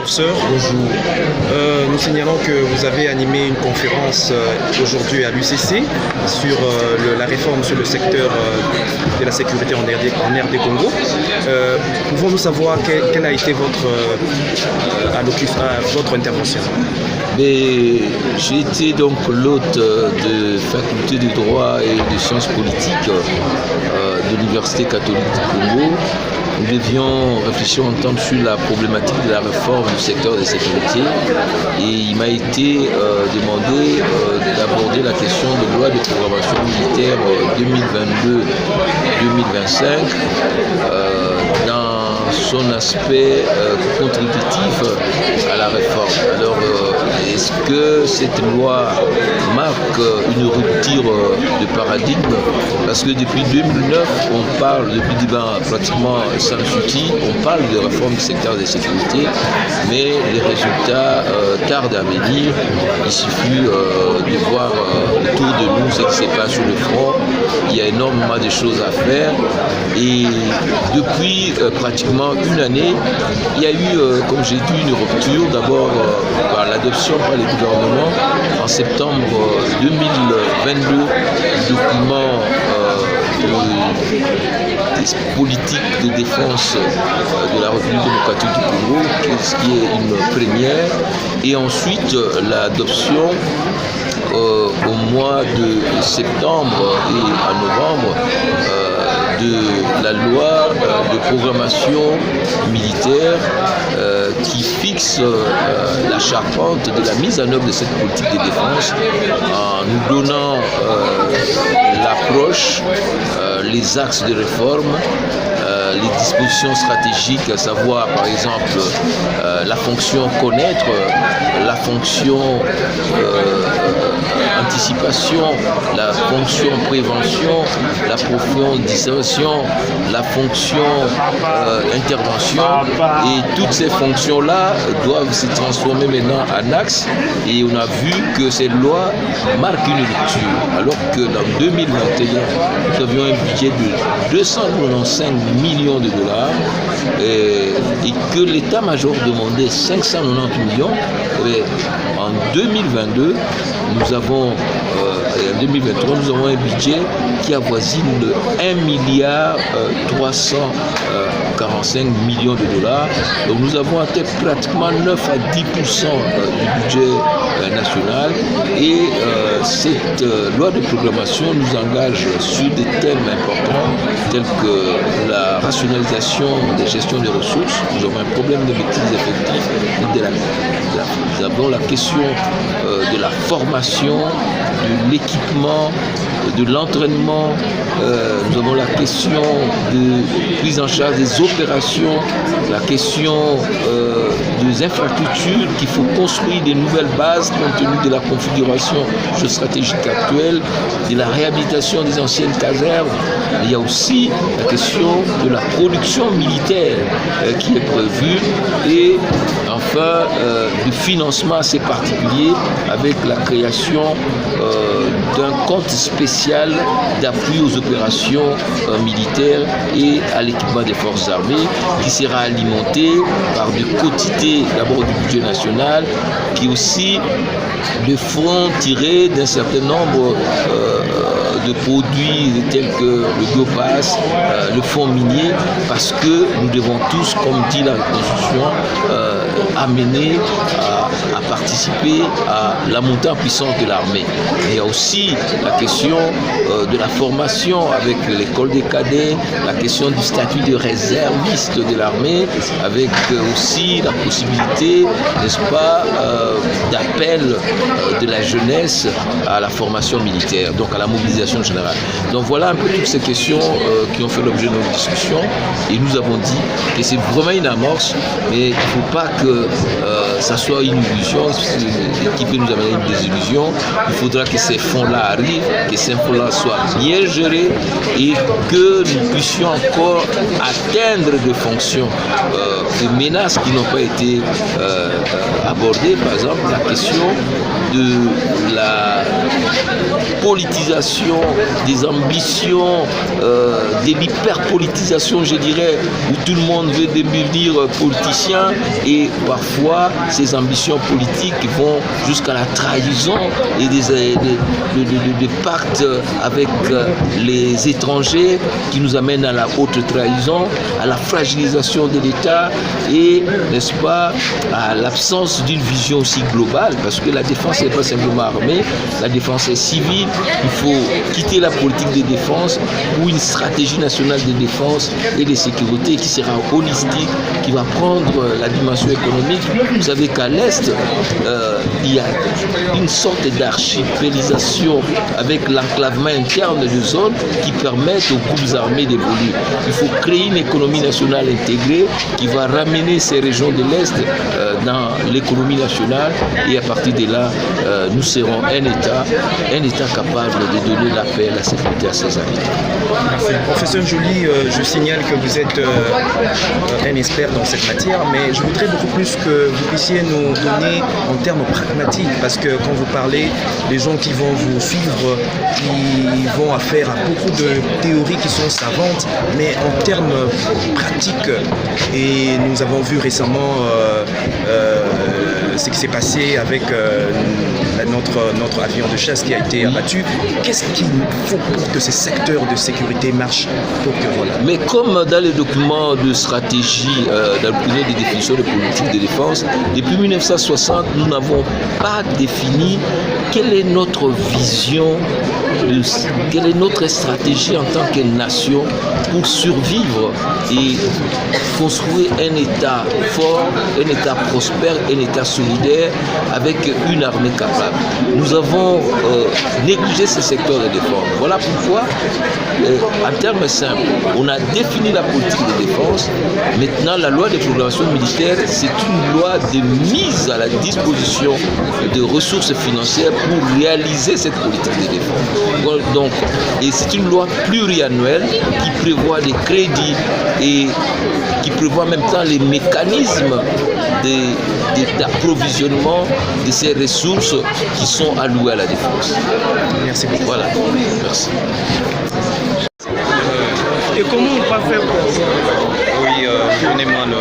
Professeur, Bonjour. nous signalons que vous avez animé une conférence aujourd'hui à l'UCC sur la réforme sur le secteur de la sécurité en RD Congo. Pouvons-nous savoir quelle a été votre intervention? J'ai été donc l'hôte de faculté de droit et de sciences politiques de l'Université catholique du Congo. Nous devions réfléchir ensemble sur la problématique de la réforme du secteur de sécurité et il m'a été demandé d'aborder la question de loi de programmation militaire 2022-2025 dans son aspect contributif à la réforme. Alors, est-ce que cette loi marque une rupture de paradigme? Parce que depuis 2009, on parle, depuis pratiquement sans souci, on parle de réforme du secteur de sécurité, mais les résultats tardent à venir. Il suffit de voir autour de nous ce qui se passe sur le front. Il y a énormément de choses à faire. Et depuis pratiquement une année, il y a eu, comme j'ai dit, une rupture. D'abord par l'adoption par le gouvernement en septembre 2022 du document des politiques de défense de la République démocratique du Congo, ce qui est une première, et ensuite l'adoption au mois de septembre et en novembre de la loi de programmation militaire qui fixe la charpente de la mise en œuvre de cette politique de défense en nous donnant l'approche, les axes de réforme, les dispositions stratégiques, à savoir par exemple la fonction connaître, la fonction anticipation, la fonction prévention, la fonction dissuasion, la fonction intervention, et toutes ces fonctions-là doivent se transformer maintenant en axe, et on a vu que cette loi marque une rupture, alors que dans 2021, nous avions un budget de 295 millions de dollars et que l'état-major demandait 590 millions. En 2022, nous avons, en 2023, nous avons un budget qui avoisine 1 milliard 345 millions de dollars. Donc nous avons atteint pratiquement 9 à 10% du budget national, et cette loi de programmation nous engage sur des thèmes importants tels que la rationalisation des gestions des ressources. Nous avons un problème de maîtrise effective. Nous avons la question de la formation, de l'équipement, de l'entraînement. Nous avons la question de prise en charge des opérations, la question des infrastructures, qu'il faut construire des nouvelles bases compte tenu de la configuration géostratégique actuelle, de la réhabilitation des anciennes casernes. Il y a aussi la question de la production militaire qui est prévue, et enfin du financement assez particulier avec la création d'un compte spécial d'appui aux opérations militaires et à l'équipement des forces armées, qui sera alimenté par des quotités d'abord du budget national, qui aussi de fonds tirés d'un certain nombre de produits tels que le biopass, le fonds minier, parce que nous devons tous, comme dit la Constitution, amener à participer à la montée en puissance de l'armée. Il y a aussi la question de la formation avec l'école des cadets, la question du statut de réserviste de l'armée, avec aussi la possibilité, n'est-ce pas, d'appel de la jeunesse à la formation militaire, donc à la mobilisation générale. Donc voilà un peu toutes ces questions qui ont fait l'objet de nos discussions, et nous avons dit que c'est vraiment une amorce, mais il ne faut pas que ça soit une illusion, qui peut nous amener une désillusion. Il faudra que ces fonds-là arrivent, que ces fonds-là soient bien gérés, et que nous puissions encore atteindre des fonctions, des menaces qui n'ont pas été abordées. Par exemple, la question de la politisation, des ambitions, de l'hyperpolitisation, je dirais, où tout le monde veut devenir politicien et parfois ces ambitions politiques vont jusqu'à la trahison et des pactes avec les étrangers qui nous amènent à la haute trahison, à la fragilisation de l'État et, n'est-ce pas, à l'absence d'une vision aussi globale, parce que la défense n'est pas simplement armée, la défense est civile. Il faut quitter la politique de défense pour une stratégie nationale de défense et de sécurité qui sera holistique, qui va prendre la dimension économique. Vous savez qu'à l'Est, il y a une sorte d'archipélisation avec l'enclavement interne de zones qui permettent aux groupes armés d'évoluer. Il faut créer une économie nationale intégrée qui va ramener ces régions de l'Est dans l'économie nationale et à partir de là, nous serons un État capable de donner la paix et la sécurité à ses habitants. Merci. Professeur Joly, je signale que vous êtes un expert dans cette matière, mais je voudrais beaucoup plus que vous puissiez nous donner en termes pragmatiques, parce que quand vous parlez, les gens qui vont vous suivre, qui vont affaire à beaucoup de théories qui sont savantes, mais en termes pratiques, et nous avons vu récemment ce qui s'est passé avec notre avion de chasse qui a été abattu. Qu'est-ce qu'il faut pour que ces secteurs de sécurité marchent pour que voilà. Mais comme dans les documents de stratégie, dans le document de définition de politique de défense, depuis 1960, nous n'avons pas défini quelle est notre vision, quelle est notre stratégie en tant que nation pour survivre et construire un État fort, un État prospère, un État solidaire avec une armée capable. Nous avons négligé ce secteur de défense. Voilà pourquoi, en termes simples, on a défini la politique de défense. Maintenant, la loi de programmation militaire, c'est une loi de mise à la disposition de ressources financières pour réaliser cette politique de défense. Donc, et c'est une loi pluriannuelle qui prévoit des crédits et qui prévoit en même temps les mécanismes d'approvisionnement de ces ressources qui sont allouées à la défense. Merci beaucoup. Voilà, merci. Et comment on va faire pour... Oui, donnez-moi le...